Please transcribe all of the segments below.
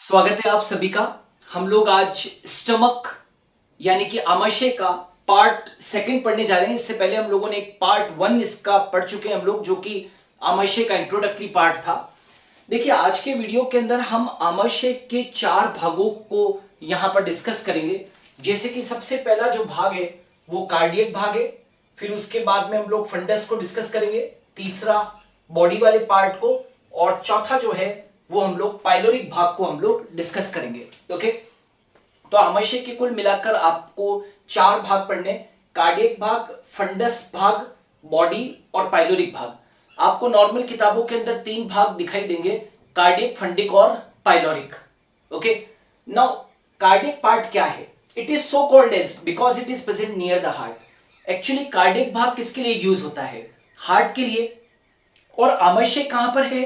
स्वागत है आप सभी का। हम लोग आज स्टमक यानी कि आमाशय का पार्ट सेकंड पढ़ने जा रहे हैं। इससे पहले हम लोगों ने एक पार्ट वन इसका पढ़ चुके हैं हम लोग, जो कि आमाशय का इंट्रोडक्टरी पार्ट था। देखिए, आज के वीडियो के अंदर हम आमाशय के 4 भागों को यहां पर डिस्कस करेंगे। जैसे कि सबसे पहला जो भाग है वो कार्डियक भाग है, फिर उसके बाद में हम लोग फंडस को डिस्कस करेंगे, तीसरा बॉडी वाले पार्ट को, और चौथा जो है वो हम लोग पाइलोरिक भाग को हम लोग डिस्कस करेंगे। ओके, तो आमाशय के कुल मिलाकर आपको 4 भाग पढ़ने, कार्डियक भाग, फंडस भाग, बॉडी और पाइलोरिक भाग। आपको नॉर्मल किताबों के अंदर 3 भाग दिखाई देंगे, कार्डियक, फंडिक और pyloric. Okay, now cardiac part क्या है? It is so called as because it is present near the heart. Actually cardiac भाग किसके लिए यूज होता है? हार्ट के लिए। और आमाशय कहां पर है?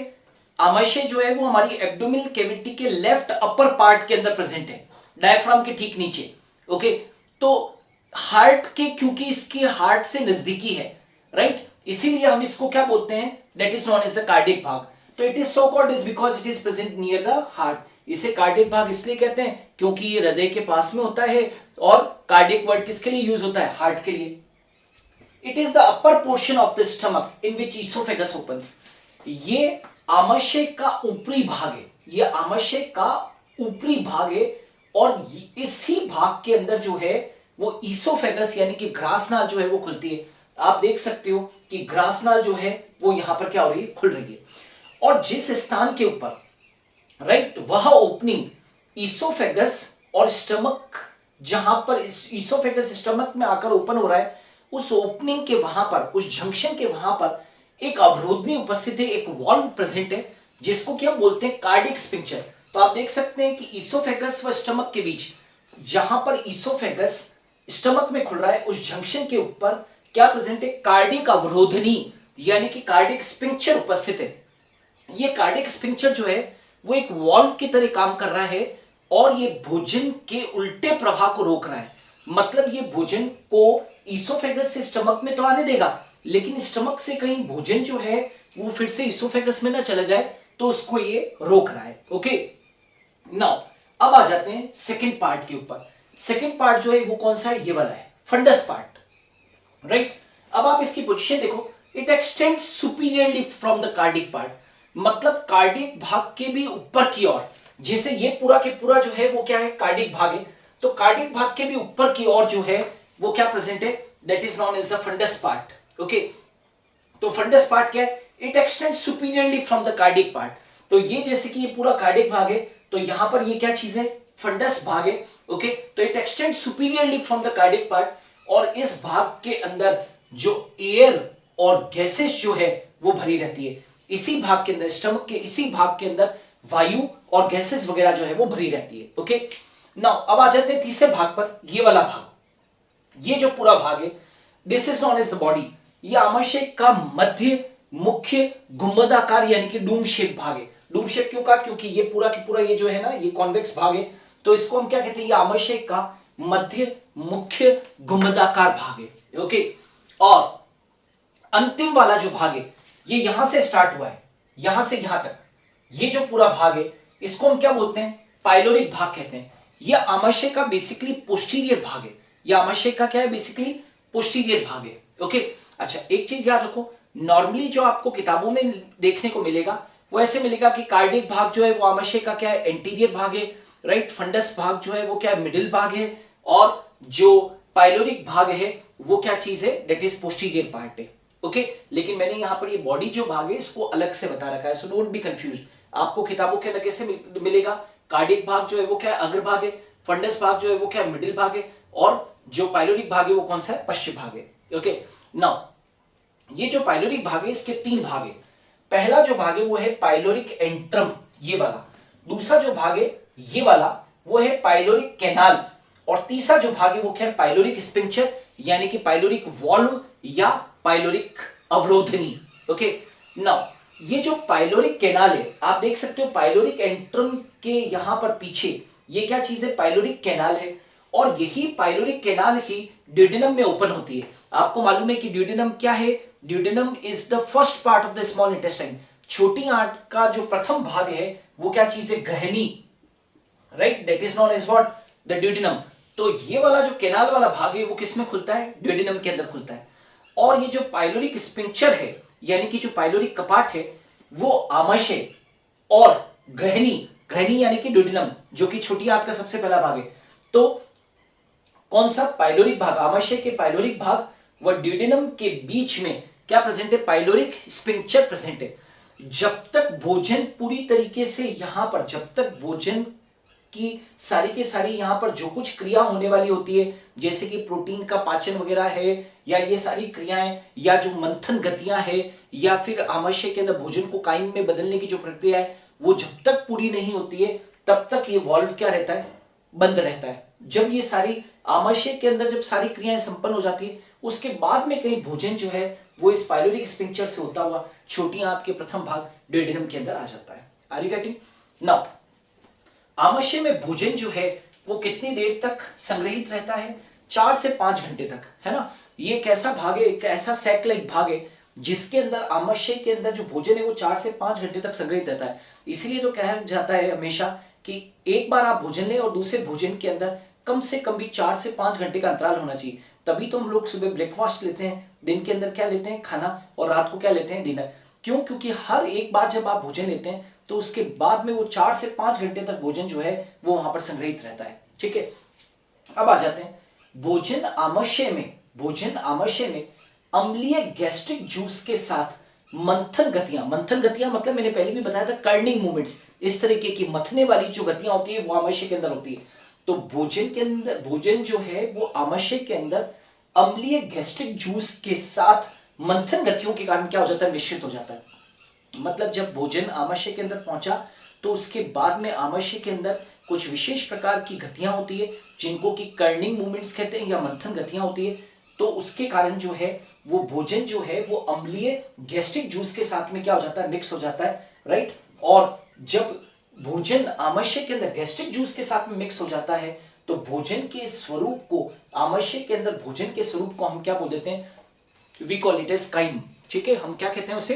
आमाशय जो है वो हमारी एब्डोमिनल कैविटी के लेफ्ट अपर पार्ट के अंदर प्रेजेंट है, डायफ्राम के ठीक नीचे। ओके, तो हार्ट के, क्योंकि इसकी हार्ट से नजदीकी है, राइट, इसीलिए हम इसको क्या बोलते हैं? That is known as the cardiac भाग। तो it is so called is because it is present near the heart. इसे कार्डियक भाग इसलिए कहते हैं क्योंकि ये हृदय के पास में होता है। और कार्डियक वर्ड किसके लिए यूज होता है? हार्ट के लिए। It is the upper portion of the stomach in which oesophagus opens. ये आमाशय का ऊपरी भाग है, ये आमाशय का ऊपरी भाग है। और इसी भाग के अंदर जो है वो ईसोफेगस यानी कि ग्रासनाल जो है वो खुलती है। आप देख सकते हो कि ग्रासनाल जो है वो यहां पर क्या हो रही है? खुल रही है। और जिस स्थान के ऊपर, राइट, वह ओपनिंग ईसोफेगस और स्टमक, जहां पर ईसोफेगस स्टमक में आकर ओपन हो रहा है, उस ओपनिंग के वहां पर, उस जंक्शन के वहां पर एक अवरोधनी उपस्थित है, एक वॉल्व प्रेजेंट है, जिसको क्या बोलते हैं? Cardiac sphincter. तो आप देख सकते हैं कि ईसोफेगस व स्टमक के बीच, जहां पर ईसोफेगस स्टमक में खुल रहा है, उस जंक्शन के ऊपर क्या प्रेजेंट है? कार्डियक अवरोधनी यानी कि कार्डियक स्फिंक्टर उपस्थित है। ये कार्डियक स्फिंक्टर जो है वो एक वॉल्व की तरह काम कर रहा है और ये भोजन के उल्टे प्रवाह को रोक रहा है। मतलब ये भोजन को ईसोफेगस से स्टमक में तो आने देगा, लेकिन स्टमक से कहीं भोजन जो है वो फिर से ईसोफेगस में ना चला जाए, तो उसको ये रोक रहा है। ओके, नाउ अब आ जाते हैं सेकंड पार्ट के ऊपर। सेकंड पार्ट जो है वो कौन सा है? ये वाला है, फंडस पार्ट, राइट। अब आप इसकी पोजीशन देखो, it extends superiorly from the cardiac part. मतलब कार्डियक भाग के भी ऊपर की ओर, जैसे ये पूरा के पूरा जो है वो क्या है? कार्डियक भाग है। तो कार्डियक भाग के भी ऊपर की ओर जो है वो क्या प्रेजेंट है? That is known as the fundus part. Okay, तो फंडस पार्ट क्या है? It extends superiorly from the cardiac part. तो ये जैसे कि ये पूरा कार्डियक भाग है, तो यहां पर ये क्या चीज है? फंडस भाग है। ओके, तो it extends superiorly from the cardiac part. और इस भाग के अंदर जो एयर और गैसेस जो है वो भरी रहती है। इसी भाग के अंदर, स्टमक के इसी भाग के अंदर वायु और गैसेस वगैरह जो है वो भरी रहती है। ओके, नाउ अब आ जाते हैं तीसरे भाग पर, ये वाला भाग। ये जो पूरा भाग है, this is known as the body. ये आमाशय का मध्य मुख्य गुंबदाकार यानी कि डूम शेप भाग है। डूम शेप क्यों कहा? क्योंकि ये पूरा की पूरा ये जो है ना, ये कॉन्वेक्स भाग है, तो इसको हम क्या कहते हैं? ये आमाशय का मध्य मुख्य गुंबदाकार भाग है। ओके, और अंतिम वाला जो भाग है ये यहां से स्टार्ट हुआ है, यहां से यहां तक, ये जो पूरा भाग है इसको हम क्या बोलते हैं? पाइलोरिक भाग कहते हैं। ये आमाशय का बेसिकली पोस्टीरियर भाग है। ये आमाशय का क्या है? बेसिकली पोस्टीरियर भाग है। ओके, अच्छा, एक चीज याद रखो, नॉर्मली जो आपको किताबों में देखने को मिलेगा वो ऐसे मिलेगा कि कार्डियक भाग जो है वो आमाशय का क्या है? एंटीरियर भाग है, राइट। फंडस भाग जो है वो क्या है? मिडिल भाग है। और जो पाइलोरिक भाग है वो क्या चीज है? दैट इज पोस्टीरियर पार्ट है। ओके, लेकिन मैंने यहां पर ये बॉडी जो भाग है इसको अलग से बता रखा है, सो डोंट बी कंफ्यूज। आपको किताबों के अंदर कैसे मिलेगा? कार्डियक भाग जो है वो क्या है? अग्र भाग है। फंडस भाग जो है वो क्या है? मिडिल भाग है। और जो पाइलोरिक भाग है वो कौन सा है? पश्चिम भाग है। ओके, नाउ ये जो पाइलोरिक भाग है इसके 3 भाग है। पहला जो भाग है वो है पाइलोरिक एंट्रम, ये वाला। दूसरा जो भाग है ये वाला, वो है पाइलोरिक कैनाल। और तीसरा जो भाग है वो क्या है? पाइलोरिक स्फिंक्टर यानी कि पाइलोरिक वॉल्व या पाइलोरिक अवरोधनी। ओके, नाउ ये जो पाइलोरिक कैनाल है, आप देख सकते हो पाइलोरिक एंट्रम के यहां पर पीछे ये क्या चीज है? पाइलोरिक कैनाल है। और यही पाइलोरिक कैनाल ही ड्यूडेनम में ओपन होती है। आपको मालूम है कि ड्यूडेनम क्या है? Duodenum is the first part of the small intestine. छोटी आंत का जो प्रथम भाग है वो क्या चीज है? ग्रहणी। Right, that is known as what, the duodenum. तो ये वाला जो कैनाल वाला भाग है वो किस में खुलता है, ड्यूडेनम के अंदर खुलता है। और ये जो पाइलोरिक स्पिंक्चर है यानी कि जो पाइलोरिक कपाट है वो आमाशय और ग्रहणी, ग्रहणी यानी कि ड्यूडेनम जो कि छोटी आंत का सबसे पहला भाग है, तो कौन सा पाइलोरिक भाग, आमाशय के पाइलोरिक भाग व ड्यूडेनम के बीच में क्या प्रेजेंट है, पाइलोरिक स्पिंक्चर प्रेजेंट है। जब तक भोजन पूरी तरीके से यहां पर, जब तक भोजन की सारी के सारी यहां पर जो कुछ क्रिया होने वाली होती है जैसे कि प्रोटीन का पाचन वगैरह है या ये सारी क्रियाएं या जो मंथन गतियां है या फिर आमाशय के अंदर भोजन को काइम में बदलने की जो प्रक्रिया है वो जब तक पूरी नहीं होती है तब तक ये वॉल्व क्या रहता है, बंद रहता है। जब ये सारी आमाशय के अंदर जब सारी क्रियाएं संपन्न हो जाती है उसके बाद में कहीं भोजन जो है वो इस पाइलोरिक स्पिंक्चर से होता हुआ छोटी आंत के प्रथम भाग ड्यूडेनम के अंदर आ जाता है। Are you getting now? आमाशय में भोजन जो है वो कितनी देर तक संग्रहित रहता है, 4 से 5 घंटे तक, है ना। ये एक ऐसा भाग है, एक ऐसा सैक लाइक भाग है जिसके अंदर आमाशय के अंदर जो भोजन है वो 4 से 5 घंटे तक संग्रहित रहता है। इसलिए तो कहा जाता है हमेशा कि एक बार आप भोजन लें और दूसरे भोजन के अंदर कम से कम भी 4 से 5 घंटे का अंतराल होना चाहिए। तभी तो हम लोग सुबह ब्रेकफास्ट लेते हैं, दिन के अंदर क्या लेते हैं, खाना, और रात को क्या लेते हैं, डिनर। क्यों? क्योंकि हर एक बार जब आप भोजन लेते हैं तो उसके बाद में वो 4 से 5 घंटे तक भोजन जो है वो वहां पर संग्रहित रहता है। ठीक है, अब आ जाते हैं भोजन आमाशय में, भोजन आमाशय में अम्लीय गैस्ट्रिक जूस के साथ मंथन गतियां, मंथन गतियां मतलब मैंने पहले भी बताया था कर्निंग मूवमेंट्स, इस तरीके की मथने वाली जो गतियां होती है वो आमाशय के अंदर होती है। तो भोजन के अंदर, भोजन जो है वो आमाशय के अंदर अम्लीय गैस्ट्रिक जूस के साथ मंथन गतियों के कारण क्या हो जाता है, मिश्रित हो जाता है। मतलब जब भोजन आमाशय के अंदर पहुंचा तो उसके बाद में आमाशय के अंदर कुछ विशेष प्रकार की गतियां होती है जिनको कि कर्निंग मूवमेंट्स कहते हैं या मंथन गतियां होती है। तो उसके कारण जो है वो भोजन जो है वो अम्लीय गैस्ट्रिक जूस के साथ में क्या हो जाता है, मिक्स हो जाता है, राइट। और जब भोजन आमाशय के अंदर गैस्ट्रिक जूस के साथ में मिक्स हो जाता है तो भोजन के स्वरूप को, आमाशय के अंदर भोजन के स्वरूप को हम क्या बोल देते हैं, we call it as chyme. ठीक है, हम क्या कहते हैं उसे,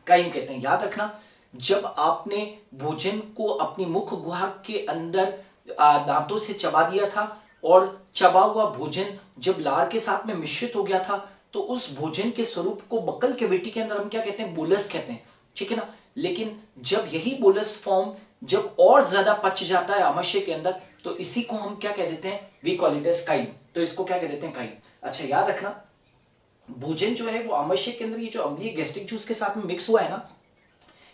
काइम कहते हैं। याद रखना, जब आपने भोजन को अपनी मुख गुहा के अंदर दांतों से चबा दिया था और चबा हुआ भोजन जब लार के साथ में मिश्रित हो गया था तो उस भोजन के स्वरूप को बक्कल कैविटी के अंदर हम क्या कहते हैं, बोलस कहते हैं। ठीक है ना। लेकिन जब यही बोलस फॉर्म जब और ज्यादा पच जाता है आमाशय के अंदर तो इसी को हम क्या कह देते हैं, we call it as chyme. तो इसको क्या कह देते हैं, काइम। अच्छा, याद रखना भोजन जो है वो आमाशय के अंदर ये जो अम्लीय गैस्ट्रिक जूस के साथ में मिक्स हुआ है ना,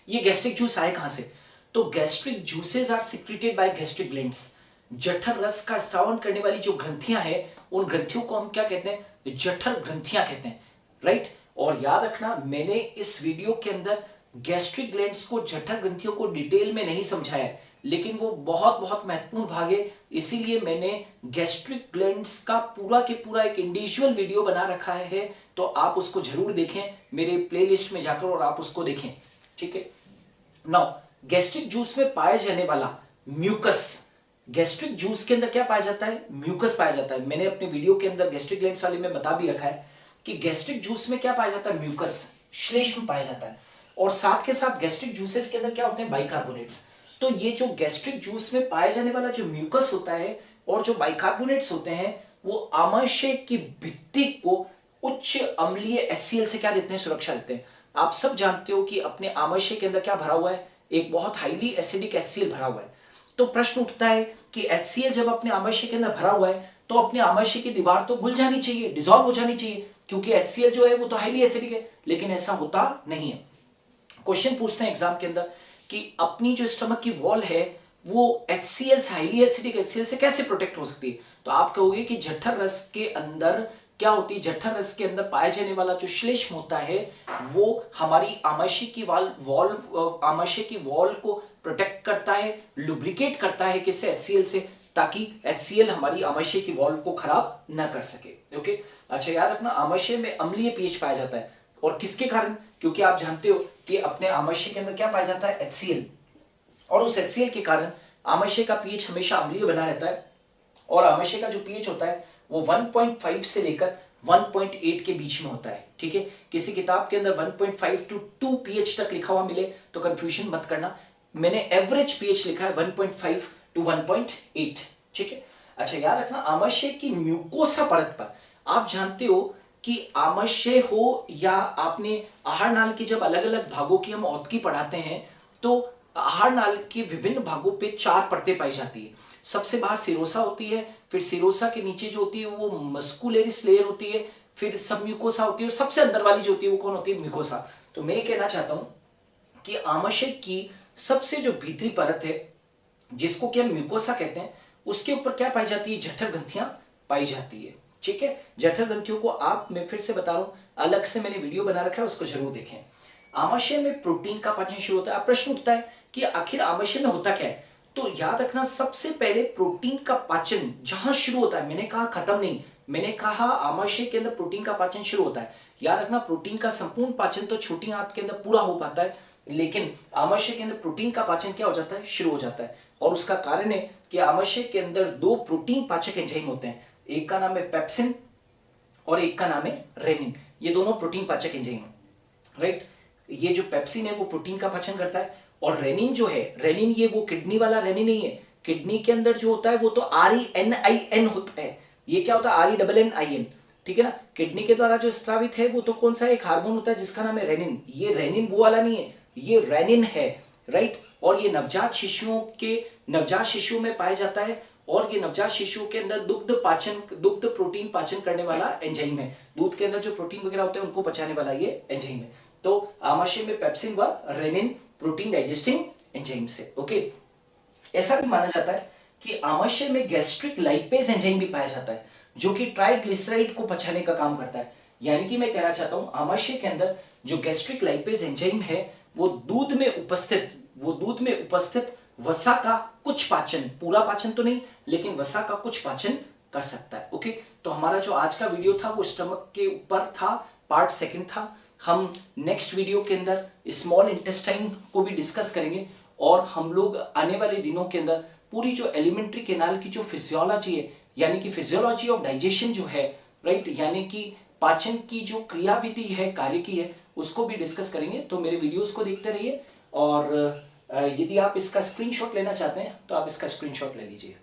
ये गैस्ट्रिक जूस आए कहां से, तो gastric juices are secreted by gastric glands. जठर रस का स्रावन करने वाली जो ग्रंथियां हैं उन ग्रंथियों को हम क्या कहते हैं, जठर ग्रंथियां कहते हैं, राइट। और याद रखना मैंने इस वीडियो के अंदर गैस्ट्रिक ग्लैंड्स को, जठर ग्रंथियों को डिटेल में नहीं समझाया, लेकिन वो बहुत बहुत महत्वपूर्ण भाग है, इसीलिए मैंने गैस्ट्रिक ग्लैंड्स का पूरा के पूरा एक इंडिविजुअल वीडियो बना रखा है। तो आप उसको जरूर देखें मेरे प्लेलिस्ट में जाकर और आप उसको देखें। ठीक है। नाउ गैस्ट्रिक जूस में पाया जाने वाला म्यूकस, गैस्ट्रिक जूस के अंदर क्या पाया जाता है, म्यूकस पाया जाता है। मैंने अपने वीडियो के अंदर गैस्ट्रिक ग्लैंड्स वाले में बता भी रखा है कि गैस्ट्रिक जूस में क्या पाया जाता है, म्यूकस, श्लेष्म पाया जाता है। और साथ के साथ गैस्ट्रिक जूसेस के अंदर क्या होते हैं, बाइकार्बोनेट्स। तो ये जो गैस्ट्रिक जूस में पाया जाने वाला जो म्यूकस होता है और जो बाइकार्बोनेट्स होते हैं वो आमाशय की भित्ति को उच्च अम्लीय HCl से क्या देते हैं, सुरक्षा देते हैं। आप सब जानते हो कि अपने आमाशय के अंदर क्या भरा हुआ है, एक बहुत हाईली एसिडिक HCl भरा हुआ है। तो प्रश्न उठता है कि HCl जब अपने आमाशय के अंदर भरा हुआ है तो अपने आमाशय की दीवार तो घुल जानी चाहिए, डिसॉल्व हो जानी चाहिए, क्योंकि HCl जो है वो तो हाईली एसिडिक है। लेकिन ऐसा होता नहीं है। क्वेश्चन पूछते हैं एग्जाम के अंदर कि अपनी जो स्टमक की वॉल है वो HCl से, हाईली एसिडिक HCl से कैसे प्रोटेक्ट हो सकती है। तो आप कहोगे कि जठर रस के अंदर क्या होती है, जठर रस के अंदर पाए जाने वाला जो श्लेष्म होता है वो हमारी आमाशय की आमाशय की वॉल को प्रोटेक्ट करता है, लुब्रिकेट करता है किससे, HCl से, ताकि HCl हमारी आमाशय की वॉल्व को खराब ना कर सके। ओके। अच्छा, याद रखना आमाशय में अम्लीय पीएच पाया जाता है और किसके कारण, क्योंकि आप जानते हो कि अपने आमाशय के अंदर क्या पाया जाता है, HCl, और उस HCl के कारण आमाशय का पीएच हमेशा अम्लीय बना रहता है। और आमाशय का जो पीएच होता है वो 1.5 से लेकर 1.8 के बीच में होता है। ठीक है। किसी किताब के अंदर 1.5 to 2 पीएच तक लिखा हुआ मिले तो कंफ्यूजन मत करना, मैंने एवरेज पीएच लिखा है 1.5 to 1.8। ठीक है, अच्छा याद रखना आमाशय की म्यूकोसा परत पर आप जानते हो कि आमाशय हो या आपने आहार नाल के जब अलग अलग भागों की हम औतकी पढ़ाते हैं तो आहार नाल के विभिन्न भागों पे 4 परतें पाई जाती है। सबसे बाहर सिरोसा होती है, फिर सिरोसा के नीचे जो होती है वो मस्कुलरिस लेयर होती है, फिर सब म्यूकोसा होती है और सबसे अंदर वाली जो होती है वो कौन होती है? म्यूकोसा। तो मैं कहना चाहता हूं कि आमाशय की सबसे जो भीतरी परत है जिसको कि हम म्यूकोसा कहते हैं, उसके ऊपर क्या पाई जाती है? जठर ग्रंथियां पाई जाती है। ठीक है, जठर ग्रंथियों को आप, मैं फिर से बता रहा हूं, अलग से मैंने वीडियो बना रखा है, उसको जरूर देखें। आमाशय में प्रोटीन का पाचन शुरू होता है। अब प्रश्न उठता है कि आखिर आमाशय में होता क्या है? तो याद रखना सबसे पहले प्रोटीन का पाचन जहां शुरू होता है, मैंने कहा खत्म नहीं, मैंने कहा आमाशय के अंदर प्रोटीन का पाचन शुरू होता है। याद रखना प्रोटीन का संपूर्ण पाचन तो छोटी आंत के अंदर पूरा हो पाता है, लेकिन आमाशय के अंदर प्रोटीन का पाचन क्या हो जाता है? शुरू हो जाता है। और उसका कारण है कि आमाशय के अंदर 2 प्रोटीन पाचक एंजाइम होते हैं, एक का नाम है पेप्सिन और एक का नाम है रेनिन। ये दोनों प्रोटीन पाचक एंजाइम है, राइट। ये जो पेप्सिन है वो प्रोटीन का पाचन करता है और रेनिन जो है, रेनिन ये वो किडनी वाला रेनिन नहीं है। किडनी के अंदर जो होता है वो तो RENIN होता है, ये क्या होता है? RENNIN। ठीक है ना, किडनी के द्वारा जो स्रावित है वो तो कौन सा एक हार्मोन होता है जिसका नाम है रेनिन। ये रेनिन वो वाला नहीं है, ये रेनिन है, राइट। और ये नवजात शिशुओं में पाया जाता है और ये नवजात शिशुओं के अंदर दुग्ध प्रोटीन पाचन करने वाला एंजाइम है। दूध के अंदर जो प्रोटीन वगैरह होते हैं उनको पचाने वाला ये एंजाइम है। तो आमाशय में पेप्सिन व रेनिन प्रोटीन डाइजेस्टिंग एंजाइम्स है। ओके, ऐसा भी माना जाता है कि आमाशय में गैस्ट्रिक लाइपेज एंजाइम भी पाया जाता है जो कि ट्राइग्लिसराइड को पचाने का काम करता है। यानी कि मैं कहना चाहता हूं आमाशय के अंदर जो गैस्ट्रिक लाइपेज एंजाइम है वो दूध में उपस्थित वसा का कुछ पाचन, पूरा पाचन तो नहीं लेकिन वसा का कुछ पाचन कर सकता है। ओके, तो हमारा जो आज का वीडियो था वो स्टमक के ऊपर था, पार्ट 2 था। हम नेक्स्ट वीडियो के अंदर स्मॉल इंटेस्टाइन को भी डिस्कस करेंगे और हम लोग आने वाले दिनों के अंदर पूरी जो एलिमेंट्री कैनाल की जो फिजियोलॉजी है, यानी कि फिजियोलॉजी ऑफ डाइजेशन जो है, राइट, यानी कि पाचन की जो क्रियाविधि है, कार्य की है, उसको भी डिस्कस करेंगे। तो मेरे वीडियोस को देखते रहिए और यदि आप इसका स्क्रीनशॉट लेना चाहते हैं तो आप इसका स्क्रीनशॉट ले लीजिए।